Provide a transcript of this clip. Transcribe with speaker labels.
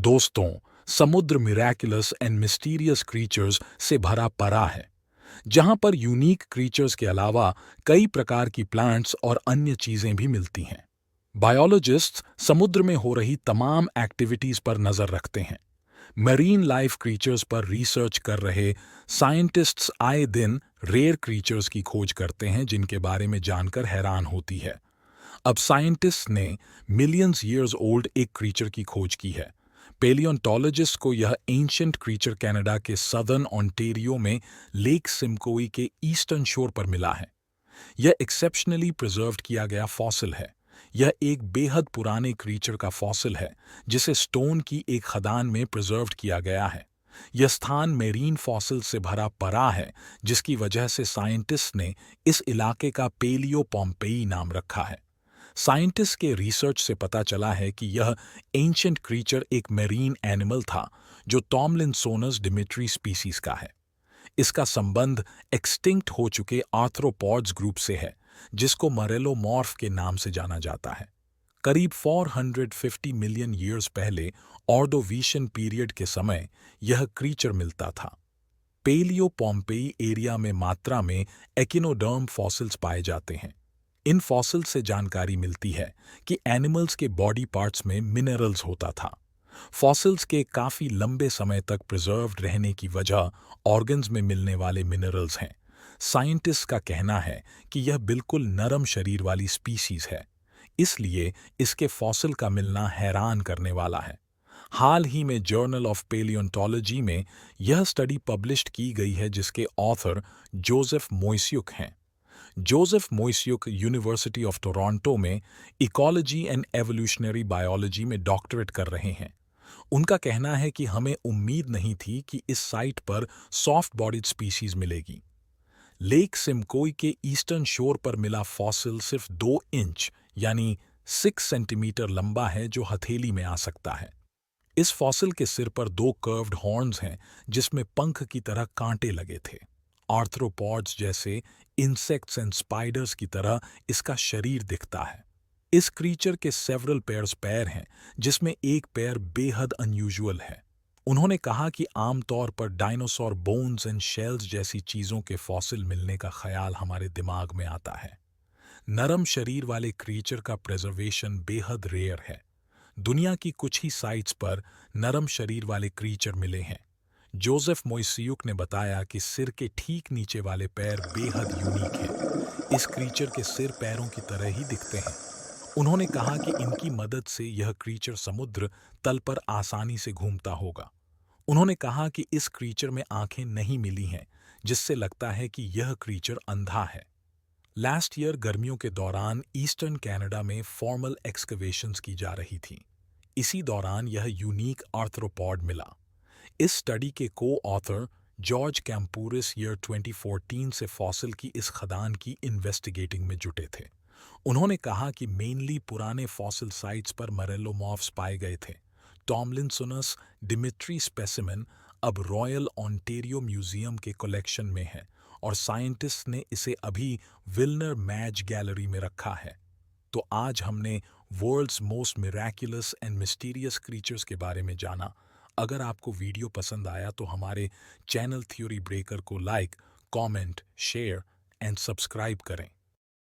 Speaker 1: दोस्तों, समुद्र miraculous and mysterious creatures से भरा पड़ा है, जहां पर यूनिक क्रीचर्स के अलावा कई प्रकार की प्लांट्स और अन्य चीजें भी मिलती हैं। बायोलॉजिस्ट्स समुद्र में हो रही तमाम एक्टिविटीज पर नजर रखते हैं। मरीन लाइफ क्रीचर्स पर रिसर्च कर रहे साइंटिस्ट्स आए दिन रेयर क्रीचर्स की खोज करते हैं, जिनके बारे में जानकर हैरान होती है। अब साइंटिस्ट ने मिलियंस ईयर्स ओल्ड एक क्रीचर की खोज की है। पेलियोंटोलॉजिस्ट को यह एंशिएंट क्रीचर कनाडा के सदर्न ओंटारियो में लेक सिमकोई के ईस्टर्न शोर पर मिला है। यह एक्सेप्शनली प्रिजर्व्ड किया गया फॉसिल है। यह एक बेहद पुराने क्रीचर का फॉसिल है, जिसे स्टोन की एक खदान में प्रिजर्व्ड किया गया है। यह स्थान मेरीन फॉसिल से भरा पड़ा है, जिसकी वजह से साइंटिस्ट ने इस इलाके का पेलियो पोम्पेई नाम रखा है। साइंटिस्ट के रिसर्च से पता चला है कि यह एंशिएंट क्रीचर एक मेरीन एनिमल था, जो टॉमलिनसोनस डिमिट्री स्पीसीज का है। इसका संबंध एक्सटिंक्ट हो चुके आर्थ्रोपॉड्स ग्रुप से है, जिसको मरेलोमॉर्फ के नाम से जाना जाता है। करीब 450 मिलियन ईयर्स पहले ऑर्डोवीशियन पीरियड के समय यह क्रीचर मिलता था। पेलियो पोम्पेई एरिया में मात्रा में एकिनोडर्म फॉसिल्स पाए जाते हैं। इन फॉसिल से जानकारी मिलती है कि एनिमल्स के बॉडी पार्ट्स में मिनरल्स होता था। फॉसिल्स के काफी लंबे समय तक प्रिजर्व्ड रहने की वजह ऑर्गन्स में मिलने वाले मिनरल्स हैं। साइंटिस्ट का कहना है कि यह बिल्कुल नरम शरीर वाली स्पीसीज है, इसलिए इसके फॉसिल का मिलना हैरान करने वाला है। हाल ही में जर्नल ऑफ पेलियोंटोलॉजी में यह स्टडी पब्लिश की गई है, जिसके ऑथर जोसेफ मोइस्युक हैं। जोसेफ मोइस्युक यूनिवर्सिटी ऑफ टोरंटो में इकोलॉजी एंड एवोल्यूशनरी बायोलॉजी में डॉक्टरेट कर रहे हैं। उनका कहना है कि हमें उम्मीद नहीं थी कि इस साइट पर सॉफ्ट बॉडीड स्पीशीज मिलेगी। लेक सिमकोई के ईस्टर्न शोर पर मिला फॉसिल सिर्फ 2 इंच यानी 6 सेंटीमीटर लंबा है, जो हथेली में आ सकता है। इस फॉसिल के सिर पर 2 कर्व्ड हॉर्न्स हैं, जिसमें पंख की तरह कांटे लगे थे। आर्थ्रोपॉड्स जैसे इंसेक्ट्स एंड स्पाइडर्स की तरह इसका शरीर दिखता है। इस क्रीचर के सेवरल पेयर्स पैर हैं, जिसमें एक पैर बेहद अनयूजुअल है। उन्होंने कहा कि आमतौर पर डायनासोर बोन्स एंड शेल्स जैसी चीजों के फॉसिल मिलने का ख्याल हमारे दिमाग में आता है। नरम शरीर वाले क्रीचर का प्रिजर्वेशन बेहद रेयर है। दुनिया की कुछ ही साइट्स पर नरम शरीर वाले क्रीचर मिले हैं। जोसेफ मोइस्युक ने बताया कि सिर के ठीक नीचे वाले पैर बेहद यूनिक हैं। इस क्रीचर के सिर पैरों की तरह ही दिखते हैं। उन्होंने कहा कि इनकी मदद से यह क्रीचर समुद्र तल पर आसानी से घूमता होगा। उन्होंने कहा कि इस क्रीचर में आंखें नहीं मिली हैं, जिससे लगता है कि यह क्रीचर अंधा है। लास्ट ईयर गर्मियों के दौरान ईस्टर्न कनाडा में फॉर्मल एक्सकवेशंस की जा रही थी। इसी दौरान यह यूनिक आर्थ्रोपॉड मिला। इस स्टडी के को-ऑथर जॉर्ज कैम्पूरिस ईयर 2014 से फॉसिल की इस खदान की इन्वेस्टिगेटिंग में जुटे थे। उन्होंने कहा कि मेनली पुराने फॉसिल साइट्स पर मरेलोमॉर्फ्स पाए गए थे। टॉमलिनसोनस डिमिट्री स्पेसिमेन अब रॉयल ओंटारियो म्यूजियम के कलेक्शन में है और साइंटिस्ट ने इसे अभी विल्नर मैज गैलरी में रखा है। तो आज हमने world's most miraculous and mysterious creatures के बारे में जाना। अगर आपको वीडियो पसंद आया तो हमारे चैनल थ्योरी ब्रेकर को like, comment, share and subscribe करें।